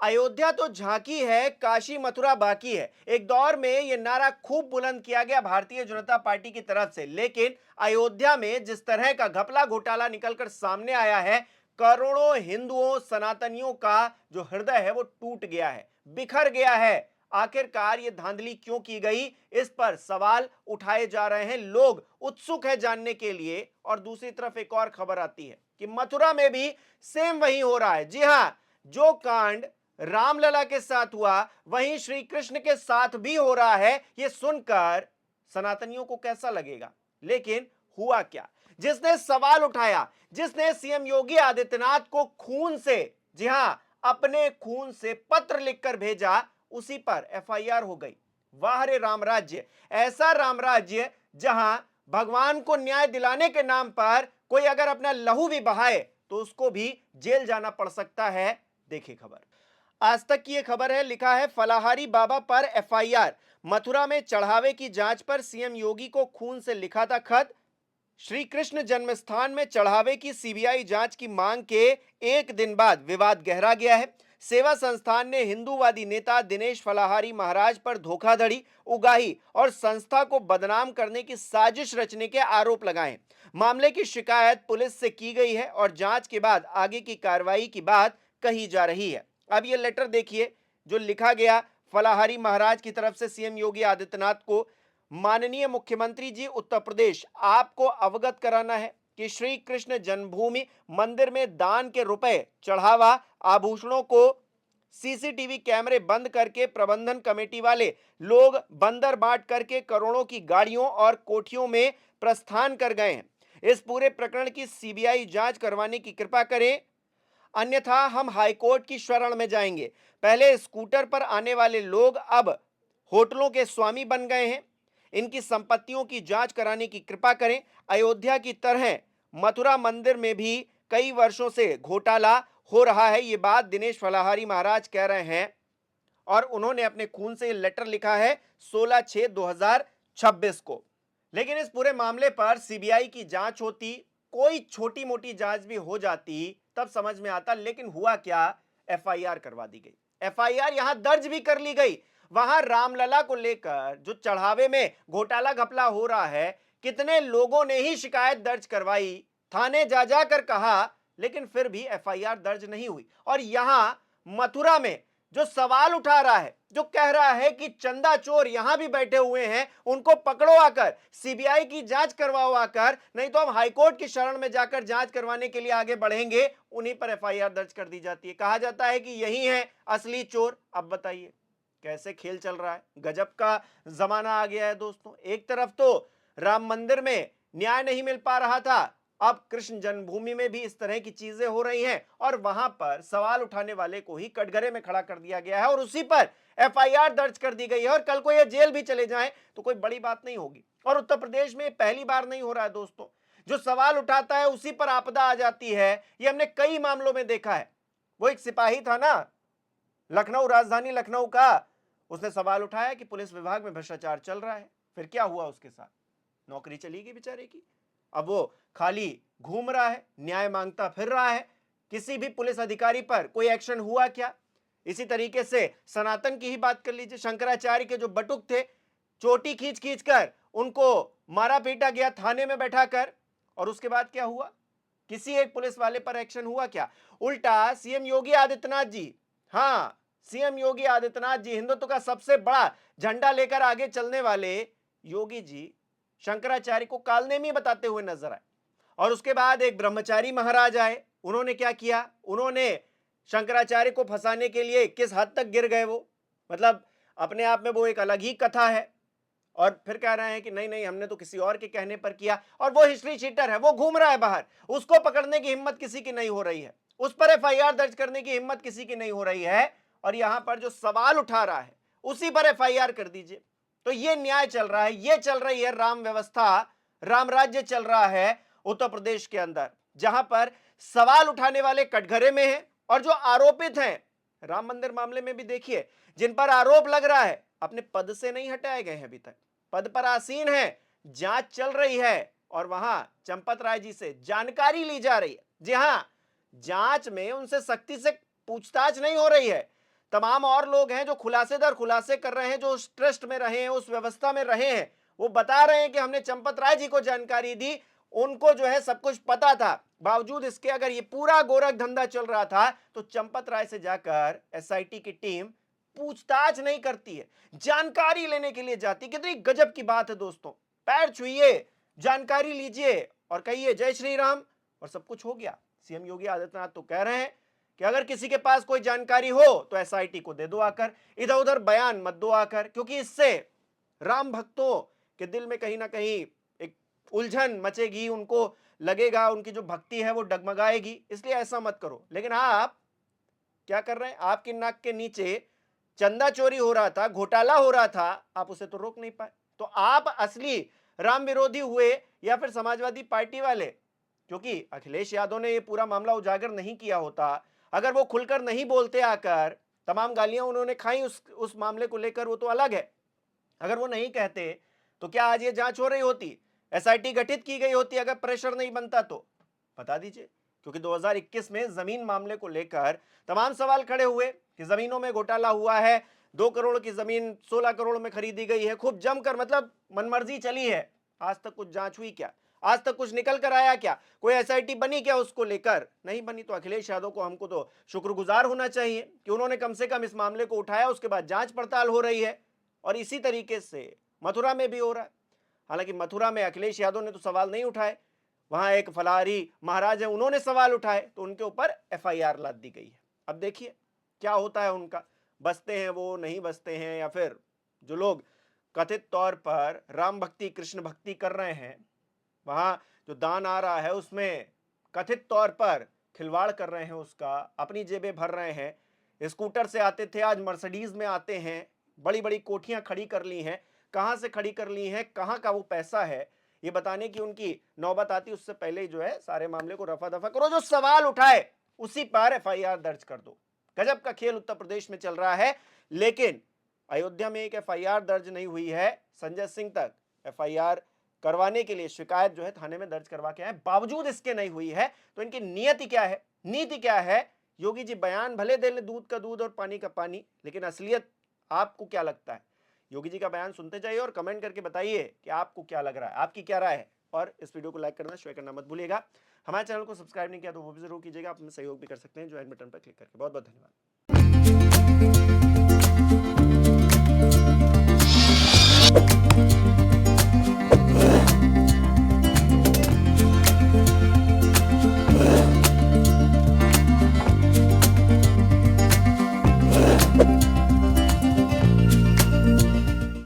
अयोध्या तो झांकी है, काशी मथुरा बाकी है। एक दौर में यह नारा खूब बुलंद किया गया भारतीय जनता पार्टी की तरफ से, लेकिन अयोध्या में जिस तरह का घपला घोटाला निकलकर सामने आया है, करोड़ों हिंदुओं सनातनियों का जो हृदय है वो टूट गया है, बिखर गया है। आखिरकार ये धांधली क्यों की गई, इस पर सवाल उठाए जा रहे हैं। लोग उत्सुक है जानने के लिए। और दूसरी तरफ एक और खबर आती है कि मथुरा में भी सेम वही हो रहा है। जी हां, जो कांड रामलला के साथ हुआ वहीं श्री कृष्ण के साथ भी हो रहा है। यह सुनकर सनातनियों को कैसा लगेगा, लेकिन हुआ क्या? जिसने सवाल उठाया, जिसने सीएम योगी आदित्यनाथ को खून से, जी हां, अपने खून से पत्र लिखकर भेजा, उसी पर एफआईआर हो गई। वाह रे राम राज्य! ऐसा राम राज्य जहां भगवान को न्याय दिलाने के नाम पर कोई अगर अपना लहू भी बहाए तो उसको भी जेल जाना पड़ सकता है। देखिए खबर, आज तक की यह खबर है, लिखा है फलाहारी बाबा पर एफआईआर। मथुरा में चढ़ावे की जांच पर सीएम योगी को खून से लिखा था खत। श्री कृष्ण जन्मस्थान में चढ़ावे की सीबीआई जांच की मांग के एक दिन बाद विवाद गहरा गया है। सेवा संस्थान ने हिंदूवादी नेता दिनेश फलाहारी महाराज पर धोखाधड़ी, उगाही और संस्था को बदनाम करने की साजिश रचने के आरोप लगाए। मामले की शिकायत पुलिस से की गई है और जांच के बाद आगे की कार्रवाई की बात कही जा रही है। अब ये लेटर देखिए जो लिखा गया फलाहारी महाराज की तरफ से सीएम योगी आदित्यनाथ को। माननीय मुख्यमंत्री जी, उत्तर प्रदेश आपको अवगत कराना है कि श्री कृष्ण जन्मभूमि मंदिर में दान के रुपए, चढ़ावा, आभूषणों को सीसीटीवी कैमरे बंद करके प्रबंधन कमेटी वाले लोग बंदर बांट करके करोड़ों की गाड़ियों और कोठियों में प्रस्थान कर गए हैं। इस पूरे प्रकरण की सीबीआई जांच करवाने की कृपा करें, अन्यथा हम हाईकोर्ट की शरण में जाएंगे। पहले स्कूटर पर आने वाले लोग अब होटलों के स्वामी बन गए हैं। इनकी संपत्तियों की जांच कराने की कृपा करें। अयोध्या की तरह मथुरा मंदिर में भी कई वर्षों से घोटाला हो रहा है। ये बात दिनेश फलाहारी महाराज कह रहे हैं और उन्होंने अपने खून से लेटर लिखा है 16/6/2026 को। लेकिन इस पूरे मामले पर सीबीआई की जांच होती, कोई छोटी मोटी जांच भी हो जाती, तब समझ में आता। लेकिन हुआ क्या, एफआईआर करवा दी गई। एफआईआर यहां दर्ज भी कर ली गई। वहां रामलला को लेकर जो चढ़ावे में घोटाला घपला हो रहा है, कितने लोगों ने ही शिकायत दर्ज करवाई, थाने जा जाकर कहा, लेकिन फिर भी एफआईआर दर्ज नहीं हुई। और यहां मथुरा में जो सवाल उठा रहा है, जो कह रहा है कि चंदा चोर यहां भी बैठे हुए हैं, उनको पकड़ो आकर, सीबीआई की जांच करवाओ आकर, नहीं तो हम हाईकोर्ट की शरण में जाकर जांच करवाने के लिए आगे बढ़ेंगे, उन्हीं पर एफआईआर दर्ज कर दी जाती है। कहा जाता है कि यही है असली चोर। अब बताइए कैसे खेल चल रहा है। गजब का जमाना आ गया है दोस्तों। एक तरफ तो राम मंदिर में न्याय नहीं मिल पा रहा था, अब कृष्ण जन्मभूमि में भी इस तरह की चीजें हो रही हैं और वहां पर सवाल उठाने वाले को ही कटघरे में खड़ा कर दिया गया है और उसी पर एफआईआर दर्ज कर दी गई है। और कल को ये जेल भी चले जाएं तो कोई बड़ी बात नहीं होगी। और उत्तर प्रदेश में पहली बार नहीं हो रहा है दोस्तों। जो सवाल उठाता है उसी पर आपदा आ जाती है। ये हमने कई मामलों में देखा है। वो एक सिपाही था ना, लखनऊ, राजधानी लखनऊ का, उसने सवाल उठाया कि पुलिस विभाग में भ्रष्टाचार चल रहा है। फिर क्या हुआ उसके साथ? नौकरी चली गई बेचारे की। अब वो खाली घूम रहा है, न्याय मांगता फिर रहा है। किसी भी पुलिस अधिकारी पर कोई एक्शन हुआ क्या? इसी तरीके से सनातन की ही बात कर लीजिए। शंकराचार्य के जो बटुक थे, चोटी खींच खींच कर उनको मारा पीटा गया थाने में बैठाकर। और उसके बाद क्या हुआ? किसी एक पुलिस वाले पर एक्शन हुआ क्या? उल्टा सीएम योगी आदित्यनाथ जी, हां, सीएम योगी आदित्यनाथ जी, हिंदुत्व का सबसे बड़ा झंडा लेकर आगे चलने वाले योगी जी, शंकराचार्य को कालनेमी बताते हुए नजर आए। और उसके बाद एक ब्रह्मचारी महाराज आए। उन्होंने क्या किया? उन्होंने शंकराचार्य को फंसाने के लिए किस हद तक गिर गए वो, मतलब अपने आप में वो एक अलग ही कथा है। और फिर कह रहे हैं कि नहीं नहीं, हमने तो किसी और के कहने पर किया। और वो हिस्ट्री चीटर है, वो घूम रहा है बाहर, उसको पकड़ने की हिम्मत किसी की नहीं हो रही है, उस पर एफआईआर दर्ज करने की हिम्मत किसी की नहीं हो रही है। और यहां पर जो सवाल उठा रहा है उसी पर एफआईआर कर दीजिए। तो ये न्याय चल रहा है, ये चल रही है राम व्यवस्था, राम राज्य चल रहा है उत्तर प्रदेश के अंदर, जहां पर सवाल उठाने वाले कटघरे में हैं और जो आरोपित हैं राम मंदिर मामले में भी देखिए, जिन पर आरोप लग रहा है, अपने पद से नहीं हटाए गए हैं, अभी तक पद पर आसीन है, जांच चल रही है और वहां चंपत राय जी से जानकारी ली जा रही है। जी हां, जांच में उनसे सख्ती से पूछताछ नहीं हो रही है, तमाम और लोग हैं जो खुलासे दर खुलासे कर रहे हैं, जो उस ट्रस्ट में रहे हैं, उस व्यवस्था में रहे हैं, वो बता रहे हैं कि हमने चंपत राय जी को जानकारी दी, उनको जो है सब कुछ पता था। बावजूद इसके अगर ये पूरा गोरख धंधा चल रहा था तो चंपत राय से जाकर एसआईटी की टीम पूछताछ नहीं करती है, जानकारी लेने के लिए जाती। कितनी गजब की बात है दोस्तों। पैर छुइए, जानकारी लीजिए और कहिए जय श्री राम और सब कुछ हो गया। सीएम योगी आदित्यनाथ तो कह रहे हैं कि अगर किसी के पास कोई जानकारी हो तो एसआईटी को दे दो आकर, इधर उधर बयान मत दो आकर, क्योंकि इससे राम भक्तों के दिल में कहीं ना कहीं एक उलझन मचेगी, उनको लगेगा उनकी जो भक्ति है वो डगमगाएगी, इसलिए ऐसा मत करो। लेकिन आप क्या कर रहे हैं? आपकी नाक के नीचे चंदा चोरी हो रहा था, घोटाला हो रहा था, आप उसे तो रोक नहीं पाए। तो आप असली राम विरोधी हुए या फिर समाजवादी पार्टी वाले? क्योंकि अखिलेश यादव ने ये पूरा मामला उजागर नहीं किया होता, अगर वो खुलकर नहीं बोलते आकर, तमाम गालियां उन्होंने खाई उस मामले को लेकर, वो तो अलग है। अगर वो नहीं कहते तो क्या आज ये जांच हो रही होती, एसआईटी गठित की गई होती? अगर प्रेशर नहीं बनता तो बता दीजिए। क्योंकि 2021 में जमीन मामले को लेकर तमाम सवाल खड़े हुए कि जमीनों में घोटाला हुआ है, 2 करोड़ की जमीन 16 करोड़ में खरीदी गई है, खूब जमकर, मतलब मनमर्जी चली है। आज तक कुछ जांच हुई क्या? आज तक कुछ निकल कर आया क्या? कोई एसआईटी बनी क्या उसको लेकर? नहीं बनी। तो अखिलेश यादव को हमको तो शुक्रगुजार होना चाहिए कि उन्होंने कम से कम इस मामले को उठाया, उसके बाद जांच पड़ताल हो रही है। और इसी तरीके से मथुरा में भी हो रहा है। हालांकि मथुरा में अखिलेश यादव ने तो सवाल नहीं उठाए, वहां एक फलारी महाराज है, उन्होंने सवाल उठाए, तो उनके ऊपर एफआईआर लाद दी गई है। अब देखिए क्या होता है उनका, बसते हैं वो, नहीं बसते हैं, या फिर जो लोग कथित तौर पर राम भक्ति कृष्ण भक्ति कर रहे हैं, वहां जो दान आ रहा है उसमें कथित तौर पर खिलवाड़ कर रहे हैं, उसका अपनी जेबें भर रहे हैं। स्कूटर से आते थे, आज मर्सिडीज में आते हैं, बड़ी बड़ी कोठियां खड़ी कर ली हैं। कहां से खड़ी कर ली हैं, कहां का वो पैसा है, ये बताने की उनकी नौबत आती, उससे पहले ही जो है सारे मामले को रफा दफा करो, जो सवाल उठाए उसी पर एफआईआर दर्ज कर दो। गजब का खेल उत्तर प्रदेश में चल रहा है। लेकिन अयोध्या में एक एफआईआर दर्ज नहीं हुई है, संजय सिंह तक एफआईआर करवाने के लिए शिकायत जो है थाने में दर्ज करवा के आए, बावजूद इसके नहीं हुई है। तो इनकी नियति क्या है, नीति क्या है? योगी जी बयान भले दे ले दूध का दूध और पानी का पानी, लेकिन असलियत आपको क्या लगता है? योगी जी का बयान सुनते जाइए और कमेंट करके बताइए कि आपको क्या लग रहा है, आपकी क्या राय है। और इस वीडियो को लाइक करना, शेयर करना मत भूलिएगा। हमारे चैनल को सब्सक्राइब नहीं किया तो वो भी जरूर कीजिएगा। आप हमें सहयोग भी कर सकते हैं ज्वाइन बटन पर क्लिक करके। बहुत बहुत धन्यवाद।